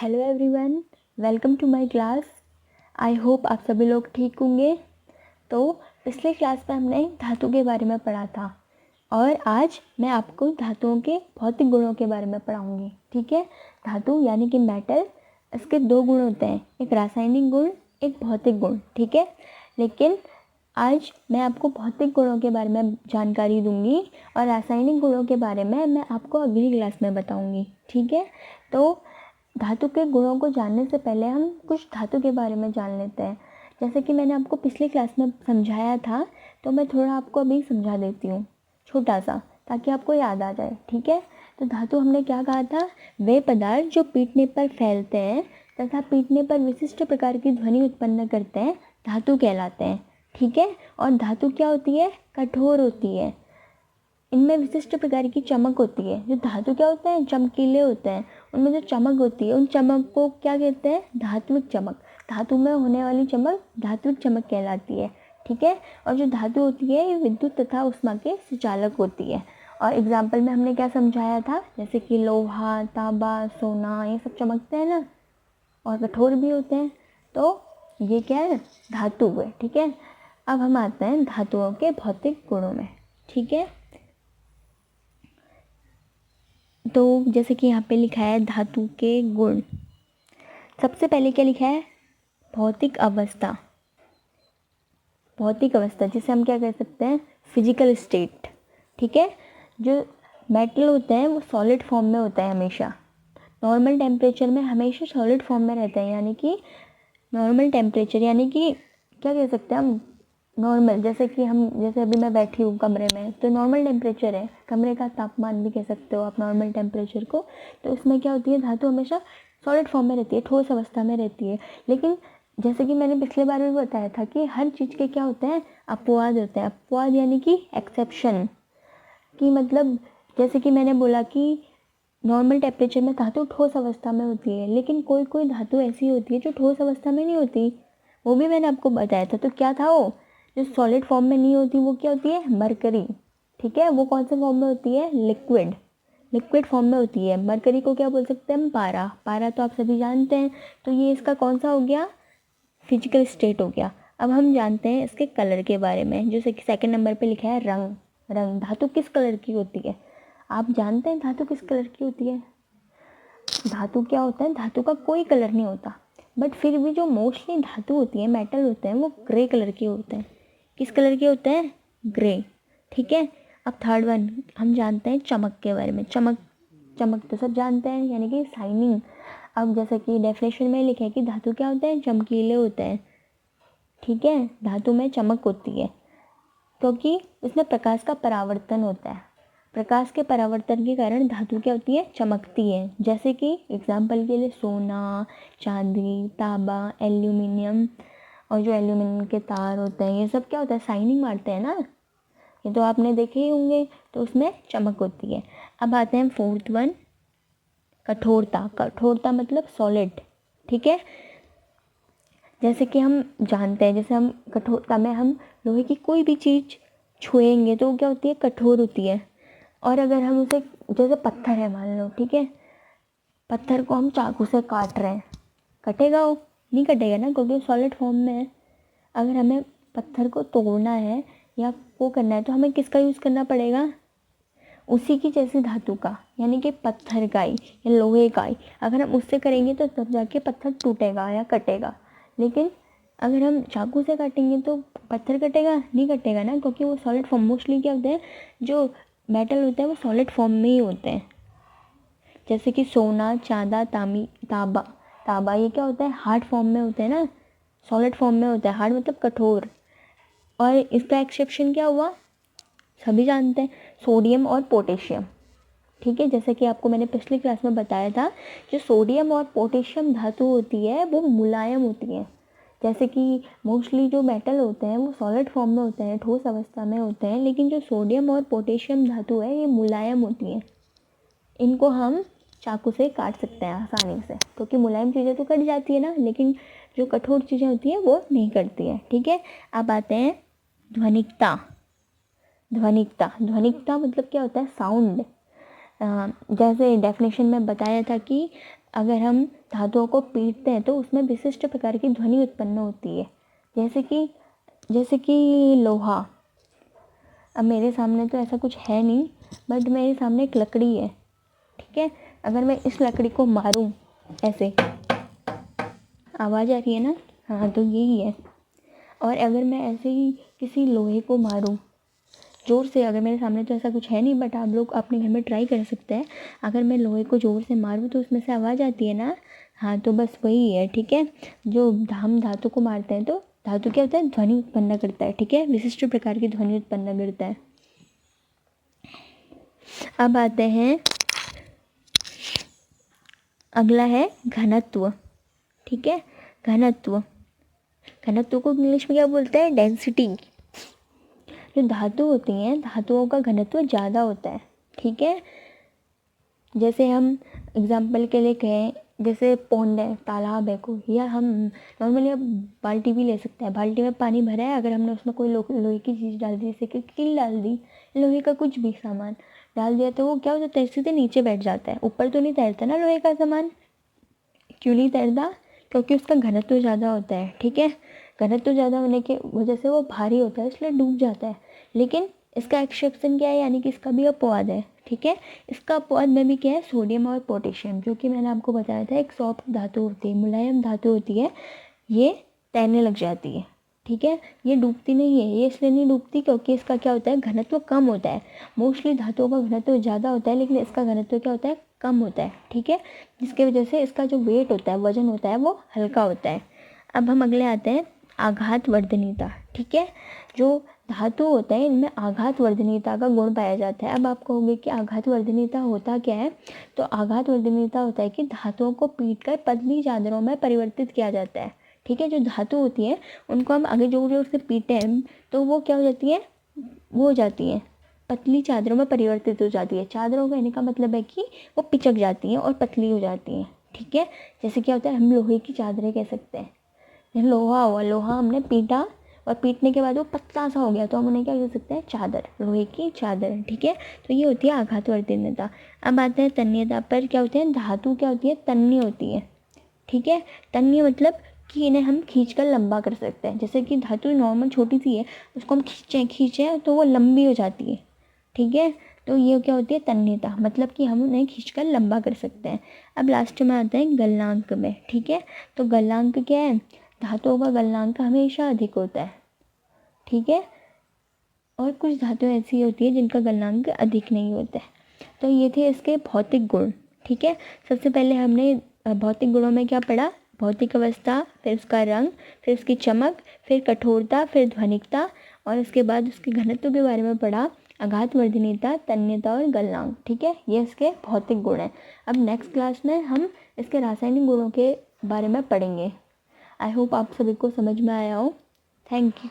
Hello everyone, welcome to my class. I hope आप सभी लोग ठीक होंगे। तो पिछले क्लास में हमने धातु के बारे में पढ़ा था और आज मैं आपको धातुओं के भौतिक गुणों के बारे में पढ़ाऊंगी। ठीक है, धातु यानी कि मेटल, इसके दो गुण होते हैं, एक रासायनिक गुण, एक भौतिक गुण। ठीक है, लेकिन आज मैं आपको भौतिक गुणों के बारे में जानकारी दूंगी और रासायनिक गुणों के बारे में मैं आपको अगली क्लास में बताऊंगी। ठीक है, तो धातु के गुणों को जानने से पहले हम कुछ धातु के बारे में जान लेते हैं। जैसे कि मैंने आपको पिछली क्लास में समझाया था, तो मैं थोड़ा आपको अभी समझा देती हूँ, छोटा सा, ताकि आपको याद आ जाए। ठीक है, तो धातु हमने क्या कहा था, वे पदार्थ जो पीटने पर फैलते हैं तथा पीटने पर विशिष्ट प्रकार की ध्वनि उत्पन्न करते हैं, धातु कहलाते हैं। ठीक है, और धातु क्या होती है, कठोर होती है, इनमें विशिष्ट प्रकार की चमक होती है। जो धातु क्या होते हैं, चमकीले होते हैं, उनमें जो चमक होती है उन चमक को क्या कहते हैं, धात्विक चमक। धातु में होने वाली चमक धात्विक चमक कहलाती है। ठीक है, और जो धातु होती है ये विद्युत तथा उष्मा के सुचालक होती है। और एग्जाम्पल में हमने क्या समझाया था, जैसे कि लोहा, तांबा, सोना, ये सब चमकते हैं ना और कठोर भी होते हैं, तो ये क्या है, धातु है। ठीक है, अब हम आते हैं धातुओं के भौतिक गुणों में। ठीक है, तो जैसे कि यहाँ पे लिखा है धातु के गुण। सबसे पहले क्या लिखा है, भौतिक अवस्था। भौतिक अवस्था जिसे हम क्या कह सकते हैं, फिजिकल स्टेट। ठीक है, जो मेटल होते हैं वो सॉलिड फॉर्म में होता है हमेशा, नॉर्मल टेम्परेचर में हमेशा सॉलिड फॉर्म में रहता है। यानी कि नॉर्मल टेम्परेचर यानी कि क्या कह सकते हैं हम, नॉर्मल, जैसे कि हम, जैसे अभी मैं बैठी हूँ कमरे में, तो नॉर्मल टेम्परेचर है, कमरे का तापमान भी कह सकते हो आप नॉर्मल टेम्परेचर को। तो उसमें क्या होती है, धातु हमेशा सॉलिड फॉर्म में रहती है, ठोस अवस्था में रहती है। लेकिन जैसे कि मैंने पिछले बार भी बताया था कि हर चीज़ के क्या होते हैं, अपवाद होते हैं। अपवाद यानी कि एक्सेप्शन, कि मतलब जैसे कि मैंने बोला कि नॉर्मल टेम्परेचर में धातु ठोस अवस्था में होती है, लेकिन कोई कोई धातु ऐसी होती है जो ठोस अवस्था में नहीं होती, वो भी मैंने आपको बताया था। तो क्या था वो, जो सॉलिड फॉर्म में नहीं होती वो क्या होती है, मरकरी। ठीक है, वो कौन से फॉर्म में होती है, लिक्विड, लिक्विड फॉर्म में होती है। मरकरी को क्या बोल सकते हैं हम, पारा। पारा तो आप सभी जानते हैं। तो ये इसका कौन सा हो गया, फिजिकल स्टेट हो गया। अब हम जानते हैं इसके कलर के बारे में, जो सेकंड नंबर पे लिखा है रंग। रंग, धातु किस कलर की होती है, आप जानते हैं धातु किस कलर की होती है। धातु क्या होता है, धातु का कोई कलर नहीं होता, बट फिर भी जो मोस्टली धातु होती है, मेटल होते हैं, वो ग्रे कलर के होते हैं। किस कलर के होते हैं, ग्रे। ठीक है, अब थर्ड वन हम जानते हैं चमक के बारे में। चमक, चमक तो सब जानते हैं, यानी कि शाइनिंग। अब जैसे कि डेफिनेशन में लिखा है कि धातु क्या होते हैं, चमकीले होते हैं। ठीक है, धातु में चमक होती है क्योंकि इसमें प्रकाश का परावर्तन होता है। प्रकाश के परावर्तन के कारण धातु क्या होती है, चमकती है। जैसे कि एग्जाम्पल के लिए सोना, चांदी, तांबा, एल्यूमिनियम, और जो एल्यूमिनियम के तार होते हैं, ये सब क्या होता है, शाइनिंग मारते हैं ना, ये तो आपने देखे ही होंगे, तो उसमें चमक होती है। अब आते हैं फोर्थ वन, कठोरता। कठोरता मतलब सॉलिड। ठीक है, जैसे कि हम जानते हैं, जैसे हम कठोरता में हम लोहे की कोई भी चीज़ छुएंगे तो वो क्या होती है, कठोर होती है। और अगर हम उसे, जैसे पत्थर है मान लो, ठीक है, पत्थर को हम चाकू से काट रहे हैं, कटेगा वो, नहीं कटेगा ना, क्योंकि सॉलिड फॉर्म में है। अगर हमें पत्थर को तोड़ना है या वो करना है तो हमें किसका यूज़ करना पड़ेगा, उसी की जैसी धातु का, यानी कि पत्थर का ही या लोहे का ही। अगर हम उससे करेंगे तो तब जाके पत्थर टूटेगा या कटेगा। लेकिन अगर हम चाकू से काटेंगे तो पत्थर कटेगा, नहीं कटेगा ना, क्योंकि वो सॉलिड फॉर्म, मोस्टली क्या होते हैं, जो मेटल होते हैं वो सॉलिड फॉर्म में ही होते हैं। जैसे कि सोना, चांदा, तांबा, तांबा ये क्या होता है, हार्ड फॉर्म में होते हैं ना, सॉलिड फॉर्म में होता है। हार्ड मतलब कठोर। और इसका एक्सेप्शन क्या हुआ, सभी जानते हैं, सोडियम और पोटेशियम। ठीक है, जैसे कि आपको मैंने पिछली क्लास में बताया था, जो सोडियम और पोटेशियम धातु होती है वो मुलायम होती है। जैसे कि मोस्टली जो मेटल होते हैं वो सॉलिड फॉर्म में होते हैं, ठोस अवस्था में होते हैं, लेकिन जो सोडियम और पोटेशियम धातु है ये मुलायम होती है। इनको हम चाकू से काट सकते हैं आसानी से, क्योंकि मुलायम चीज़ें तो कट जाती है ना, लेकिन जो कठोर चीज़ें होती हैं वो नहीं कटती है। ठीक है, अब आते हैं ध्वनिकता। ध्वनिकता, ध्वनिकता मतलब क्या होता है, साउंड। जैसे डेफिनेशन में बताया था कि अगर हम धातुओं को पीटते हैं तो उसमें विशिष्ट प्रकार की ध्वनि उत्पन्न होती है, जैसे कि लोहा। अब मेरे सामने तो ऐसा कुछ है नहीं, बट मेरे सामने एक लकड़ी है, ठीक है। अगर मैं इस लकड़ी को मारूं ऐसे, आवाज़ आ रही है ना, हाँ, तो यही है। और अगर मैं ऐसे ही किसी लोहे को मारूं ज़ोर से, अगर मेरे सामने तो ऐसा कुछ है नहीं, बट आप लोग अपने घर में ट्राई कर सकते हैं। अगर मैं लोहे को ज़ोर से मारूं तो उसमें से आवाज़ आती है ना, हाँ, तो बस वही है, ठीक है। जो हम धातु को मारते हैं तो धातु क्या होता है, ध्वनि उत्पन्न करता है, ठीक है, विशिष्ट प्रकार की ध्वनि उत्पन्न करता है। अब आते हैं, अगला है घनत्व, ठीक है। घनत्व को इंग्लिश में क्या बोलते हैं, डेंसिटी। जो धातु होती हैं, धातुओं का घनत्व ज़्यादा होता है, ठीक है। जैसे हम एग्जाम्पल के लिए कहें, जैसे पौंड है, तालाब है कोई, या हम नॉर्मली अब बाल्टी भी ले सकते हैं। बाल्टी में पानी भरा है, अगर हमने उसमें कोई लोहे की चीज़ डाल दी, जैसे कि कील डाल दी, लोहे का कुछ भी सामान डाल दिया, तो वो क्या हो जाता है, सीधे नीचे बैठ जाता है, ऊपर तो नहीं तैरता ना लोहे का सामान। क्यों नहीं तैरता, क्योंकि उसका घनत्व ज़्यादा होता है, ठीक है। घनत्व ज़्यादा होने की वजह से वो भारी होता है, इसलिए डूब जाता है। लेकिन इसका एक्सेप्शन क्या है, यानी कि इसका भी अपवाद है, ठीक है। इसका अपवाद में भी क्या है, सोडियम और पोटेशियम, जो कि मैंने आपको बताया था एक सॉफ्ट धातु होती है, मुलायम धातु होती है, ये तैरने लग जाती है, ठीक है। ये डूबती नहीं है, ये इसलिए नहीं डूबती क्योंकि इसका क्या होता है, घनत्व कम होता है। मोस्टली धातुओं का घनत्व ज़्यादा होता है, लेकिन इसका घनत्व क्या होता है, कम होता है, ठीक है। जिसकी वजह से इसका जो वेट होता है, वजन होता है, वो हल्का होता है। अब हम अगले आते हैं, आघात वर्धनीयता, ठीक है। जो धातु होता है इनमें आघात वर्धनीयता का गुण पाया जाता है। अब आप कहोगे कि आघात वर्धनीयता होता क्या है, तो आघात वर्धनीयता होता है कि धातुओं को पीटकर पतली चादरों में परिवर्तित किया जाता है, ठीक है। जो धातु होती है उनको हम आगे जोर जोर से पीटे हैं तो वो क्या हो जाती है, वो हो जाती है, पतली चादरों में परिवर्तित हो जाती है। चादरों कहने का मतलब है कि वो पिचक जाती हैं और पतली हो जाती हैं, ठीक है। जैसे क्या होता है, हम लोहे की चादरें कह सकते हैं। लोहा हमने पीटा और पीटने के बाद वो पतला सा हो गया, तो हम उन्हें क्या कह सकते हैं, चादर, लोहे की चादर, ठीक है। तो ये होती है आघात वर्धनीयता। अब आते हैं तन्यता पर। क्या होते हैं, धातु क्या होती है, तन्य होती है, ठीक है। तन्य मतलब कि इन्हें हम खींचकर लंबा कर सकते हैं। जैसे कि धातु नॉर्मल छोटी सी है, उसको हम खींचें तो वो लंबी हो जाती है, ठीक है। तो ये क्या होती है, तन्यता, मतलब कि हम उन्हें खींचकर लंबा कर सकते हैं। अब लास्ट में आता है गलनांक में, ठीक है। तो गलनांक क्या है, धातुओं का गलनांक हमेशा अधिक होता है, ठीक है। और कुछ धातुएं ऐसी होती है जिनका गलनांक अधिक नहीं होता है। तो ये थे इसके भौतिक गुण, ठीक है। सबसे पहले हमने भौतिक गुणों में क्या पढ़ा, भौतिक अवस्था, फिर उसका रंग, फिर उसकी चमक, फिर कठोरता, फिर ध्वनिकता, और उसके बाद उसके घनत्व के बारे में पढ़ा, आघात वर्धनीयता, तन्यता और गलनांक, ठीक है। ये इसके भौतिक गुण हैं। अब नेक्स्ट क्लास में हम इसके रासायनिक गुणों के बारे में पढ़ेंगे। आई होप आप सभी को समझ में आया हो। Thank you.